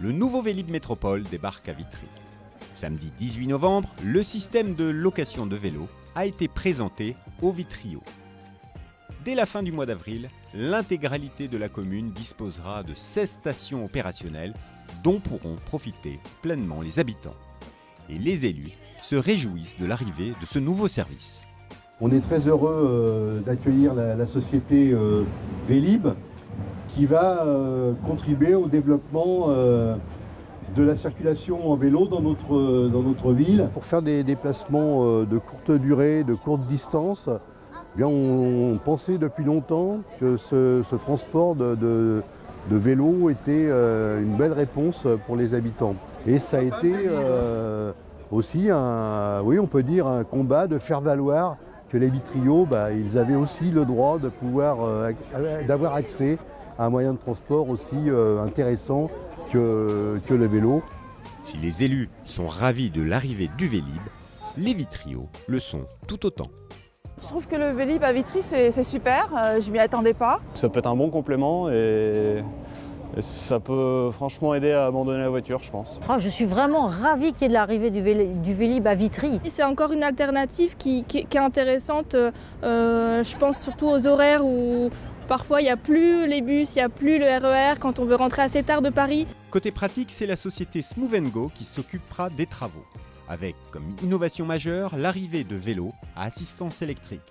le nouveau Vélib Métropole débarque à Vitry. Samedi 18 novembre, le système de location de vélos a été présenté au Vitrio. Dès la fin du mois d'avril, l'intégralité de la commune disposera de 16 stations opérationnelles dont pourront profiter pleinement les habitants. Et les élus se réjouissent de l'arrivée de ce nouveau service. On est très heureux d'accueillir la société Vélib qui va contribuer au développement de la circulation en vélo dans notre ville. Pour faire des déplacements de courte durée, de courte distance, eh bien on pensait depuis longtemps que ce transport de vélo était une belle réponse pour les habitants. Et ça a été aussi on peut dire un combat de faire valoir que les Vitriots, ils avaient aussi le droit de pouvoir d'avoir accès à un moyen de transport aussi intéressant que le vélo. Si les élus sont ravis de l'arrivée du Vélib, les Vitriots le sont tout autant. Je trouve que le Vélib à Vitry, c'est super, je m'y attendais pas. Ça peut être un bon complément et ça peut franchement aider à abandonner la voiture, je pense. Je suis vraiment ravie qu'il y ait de l'arrivée du Vélib à Vitry. C'est encore une alternative qui est intéressante, je pense surtout aux horaires où parfois il n'y a plus les bus, il n'y a plus le RER quand on veut rentrer assez tard de Paris. Côté pratique, c'est la société Smooth & Go qui s'occupera des travaux, avec comme innovation majeure l'arrivée de vélos à assistance électrique.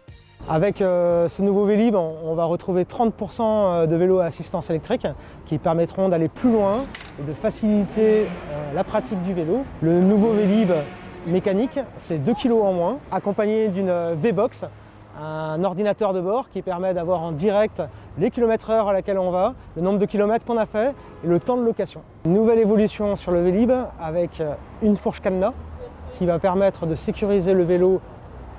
Avec ce nouveau Vélib, on va retrouver 30% de vélos à assistance électrique qui permettront d'aller plus loin et de faciliter la pratique du vélo. Le nouveau Vélib mécanique, c'est 2 kg en moins, accompagné d'une V-Box, un ordinateur de bord qui permet d'avoir en direct les km/h à laquelle on va, le nombre de kilomètres qu'on a fait et le temps de location. Une nouvelle évolution sur le Vélib avec une fourche cadenas qui va permettre de sécuriser le vélo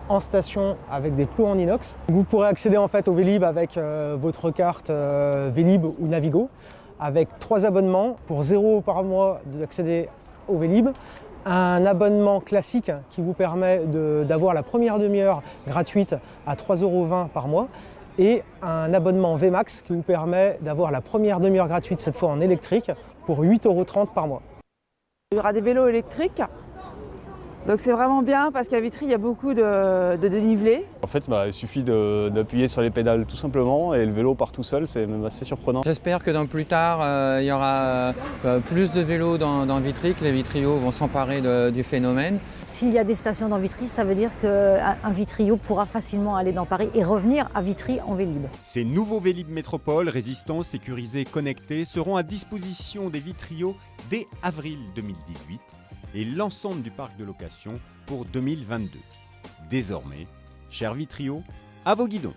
en station avec des clous en inox. Vous pourrez accéder en fait au Vélib avec votre carte Vélib ou Navigo, avec 3 abonnements pour 0 € par mois d'accéder au Vélib, un abonnement classique qui vous permet d'avoir la première demi-heure gratuite à 3,20 € par mois et un abonnement VMAX qui vous permet d'avoir la première demi-heure gratuite cette fois en électrique pour 8,30 € par mois. Il y aura des vélos électriques. Donc c'est vraiment bien parce qu'à Vitry, il y a beaucoup de dénivelé. En fait, il suffit d'appuyer sur les pédales tout simplement et le vélo part tout seul, c'est même assez surprenant. J'espère que plus tard, il y aura plus de vélos dans Vitry, que les Vitriots vont s'emparer du phénomène. S'il y a des stations dans Vitry, ça veut dire qu'un Vitrio pourra facilement aller dans Paris et revenir à Vitry en Vélib. Ces nouveaux Vélib Métropole, résistants, sécurisés, connectés, seront à disposition des Vitriots dès avril 2018. Et l'ensemble du parc de location pour 2022. Désormais, chers Vitriots, à vos guidons.